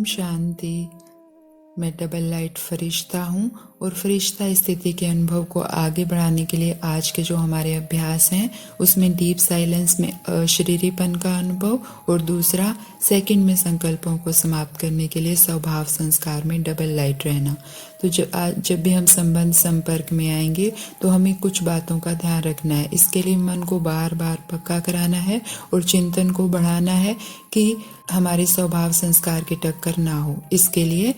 शांति। मैं double light फरिश्ता हूँ और फरिश्ता स्थिति के अनुभव को आगे बढ़ाने के लिए आज के जो हमारे अभ्यास हैं उसमें डीप साइलेंस में अशरीरीपन का अनुभव और दूसरा सेकंड में संकल्पों को समाप्त करने के लिए स्वभाव संस्कार में डबल लाइट रहना। तो जब भी हम संबंध संपर्क में आएंगे तो हमें कुछ बातों का ध्यान रखना है। इसके लिए मन को बार बार पक्का कराना है और चिंतन को बढ़ाना है कि हमारे स्वभाव संस्कार की टक्कर ना हो। इसके लिए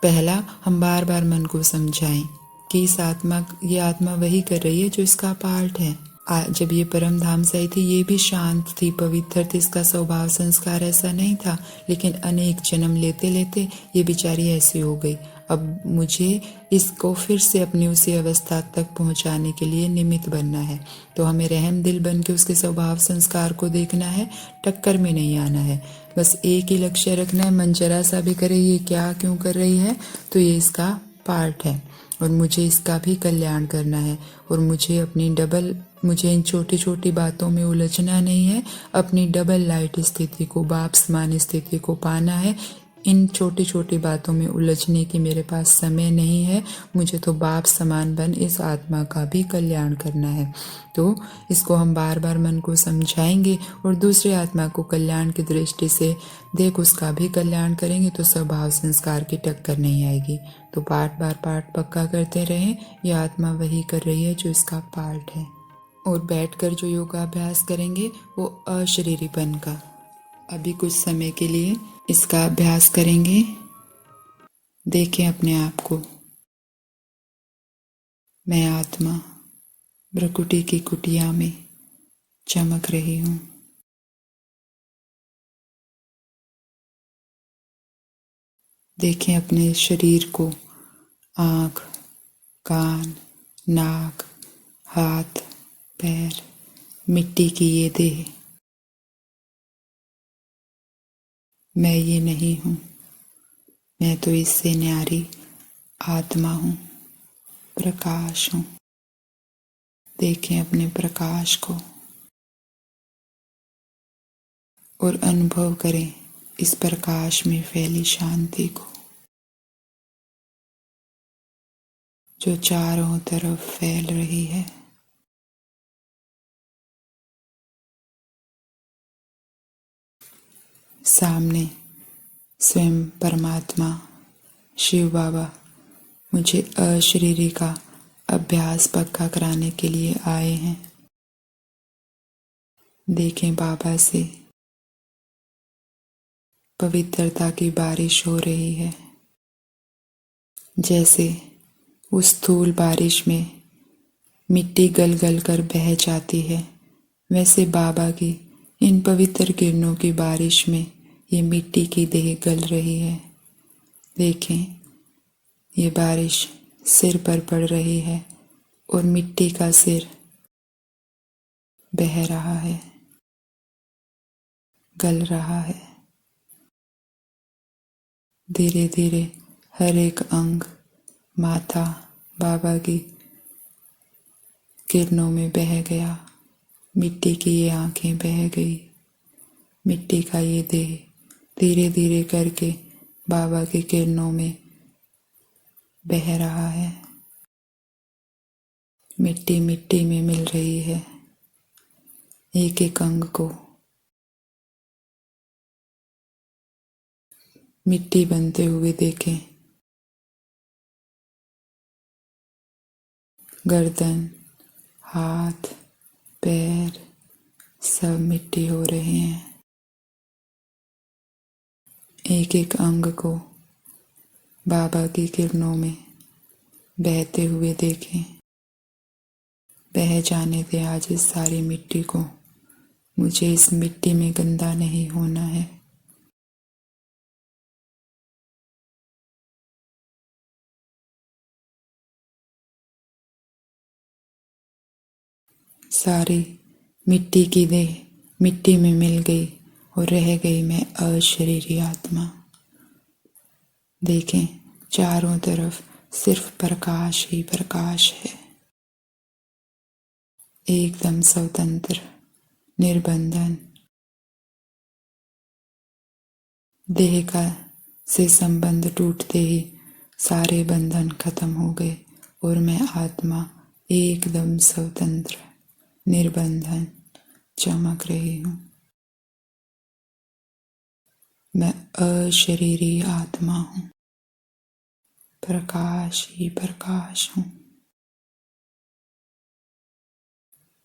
पहला, हम बार बार मन को समझाएं कि ये आत्मा वही कर रही है जो इसका पार्ट है। जब ये परम धाम से आई थी ये भी शांत थी, पवित्र थी, इसका स्वभाव संस्कार ऐसा नहीं था, लेकिन अनेक जन्म लेते लेते ये बेचारी ऐसी हो गई। अब मुझे इसको फिर से अपनी उसी अवस्था तक पहुंचाने के लिए निमित्त बनना है। तो हमें रहम दिल बन के उसके स्वभाव संस्कार को देखना है, टक्कर में नहीं आना है। बस एक ही लक्ष्य रखना है, मन जरा सा भी करे ये क्या क्यों कर रही है तो ये इसका पार्ट है और मुझे इसका भी कल्याण करना है। और मुझे इन छोटी छोटी बातों में उलझना नहीं है, अपनी डबल लाइट स्थिति को, बाप समान स्थिति को पाना है। इन छोटी छोटी बातों में उलझने की मेरे पास समय नहीं है, मुझे तो बाप समान बन इस आत्मा का भी कल्याण करना है। तो इसको हम बार बार मन को समझाएंगे और दूसरे आत्मा को कल्याण की दृष्टि से देख उसका भी कल्याण करेंगे तो स्वभाव संस्कार की टक्कर नहीं आएगी। तो पार्ट पक्का करते रहें, यह आत्मा वही कर रही है जो इसका पार्ट है। और बैठकर जो योगाभ्यास करेंगे वो अशरीरीपन का। अभी कुछ समय के लिए इसका अभ्यास करेंगे। देखें अपने आप को। मैं आत्मा भ्रकुटी की कुटिया में चमक रही हूँ। देखें अपने शरीर को, आँख, कान, नाक, हाथ, पैर, मिट्टी की ये देह। मैं ये नहीं हूँ, मैं तो इससे न्यारी आत्मा हूँ, प्रकाश हूँ। देखें अपने प्रकाश को और अनुभव करें इस प्रकाश में फैली शांति को जो चारों तरफ फैल रही है। सामने स्वयं परमात्मा शिव बाबा मुझे अशरीरी का अभ्यास पक्का कराने के लिए आए हैं। देखें बाबा से पवित्रता की बारिश हो रही है। जैसे उस स्थूल बारिश में मिट्टी गल गल कर बह जाती है, वैसे बाबा की इन पवित्र किरणों की बारिश में ये मिट्टी की देह गल रही है। देखें ये बारिश सिर पर पड़ रही है और मिट्टी का सिर बह रहा है, गल रहा है। धीरे धीरे हर एक अंग, माथा बाबा की किरणों में बह गया। मिट्टी की ये आंखें बह गई, मिट्टी का ये देह धीरे धीरे करके बाबा की किरणों में बह रहा है। मिट्टी मिट्टी में मिल रही है। एक एक अंग को मिट्टी बनते हुए देखें। गर्दन, हाथ, पैर सब मिट्टी हो रहे हैं। एक एक अंग को बाबा की किरणों में बहते हुए देखें। बह जाने दे आज इस सारी मिट्टी को, मुझे इस मिट्टी में गंदा नहीं होना है। सारी मिट्टी की देह मिट्टी में मिल गई और रह गई मैं अशरीरी आत्मा। देखें चारों तरफ सिर्फ प्रकाश ही प्रकाश है, एकदम स्वतंत्र, निर्बंधन। देह का से संबंध टूटते ही सारे बंधन खत्म हो गए और मैं आत्मा एकदम स्वतंत्र निर्बंधन चमक रही हूँ। मैं अशरीरी आत्मा हूँ, प्रकाश ही प्रकाश हूँ।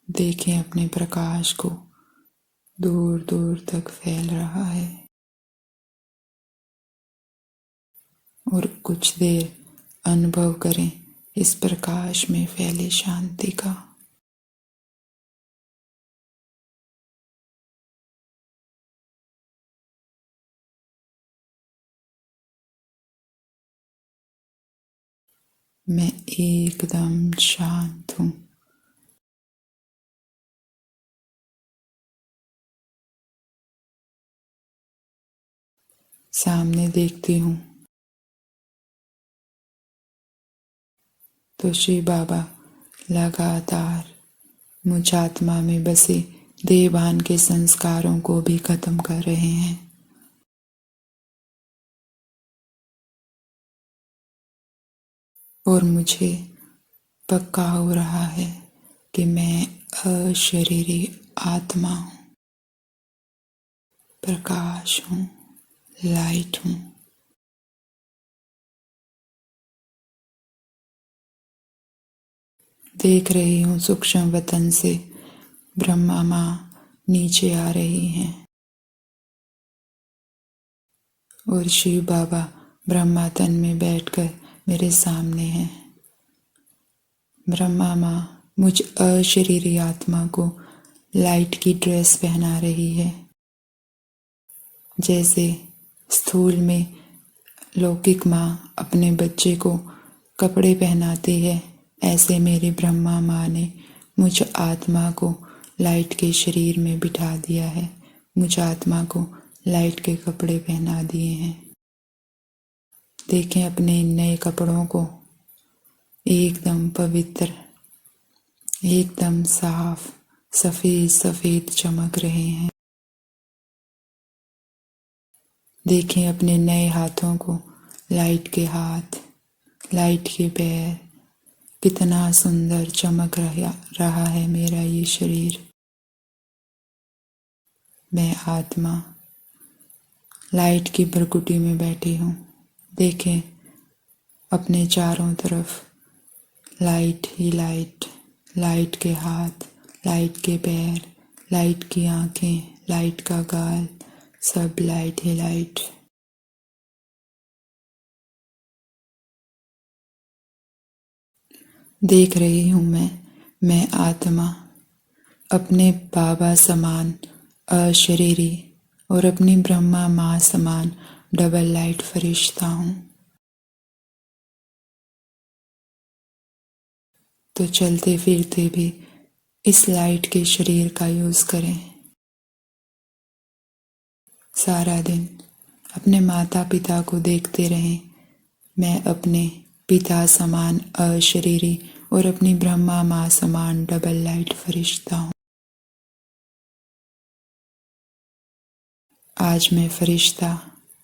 देखें अपने प्रकाश को दूर दूर तक फैल रहा है और कुछ देर अनुभव करें इस प्रकाश में फैले शांति का। मैं एकदम शांत हूँ। सामने देखती हूँ तो शिव बाबा लगातार मुझ आत्मा में बसे देहभान के संस्कारों को भी खत्म कर रहे हैं और मुझे पक्का हो रहा है कि मैं अशरीरी आत्मा हूँ, प्रकाश हूँ, लाइट हूँ। देख रही हूँ सूक्ष्म वतन से ब्रह्मा माँ नीचे आ रही हैं और शिव बाबा ब्रह्मा तन में बैठकर मेरे सामने हैं। ब्रह्मा माँ मुझ अशरीरी आत्मा को लाइट की ड्रेस पहना रही है। जैसे स्थूल में लौकिक माँ अपने बच्चे को कपड़े पहनाती है, ऐसे मेरी ब्रह्मा माँ ने मुझ आत्मा को लाइट के शरीर में बिठा दिया है, मुझ आत्मा को लाइट के कपड़े पहना दिए हैं। देखें अपने इन नए कपड़ों को, एकदम पवित्र, एकदम साफ, सफेद सफेद चमक रहे हैं। देखें अपने नए हाथों को, लाइट के हाथ, लाइट के पैर, कितना सुंदर चमक रहा है मेरा ये शरीर। मैं आत्मा लाइट की भ्रकुटी में बैठी हूँ। देखें अपने चारों तरफ लाइट ही लाइट, लाइट के हाथ, लाइट के पैर, लाइट की आंखें, लाइट का गाल, सब लाइट ही लाइट। देख रही हूँ मैं आत्मा अपने बाबा समान अशरीरी और अपनी ब्रह्मा माँ समान डबल लाइट फरिश्ता हूँ। तो चलते फिरते भी इस लाइट के शरीर का यूज करें। सारा दिन अपने माता पिता को देखते रहें। मैं अपने पिता समान अशरीरी और अपनी ब्रह्मा माँ समान डबल लाइट फरिश्ता हूँ। आज मैं फरिश्ता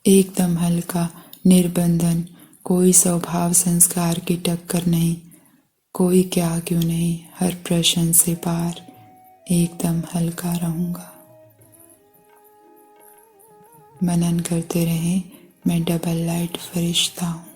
एकदम हल्का, निर्बंधन, कोई स्वभाव संस्कार की टक्कर नहीं, कोई क्या क्यों नहीं, हर प्रश्न से पार, एकदम हल्का रहूँगा। मनन करते रहें, मैं डबल लाइट फरिश्ता हूँ।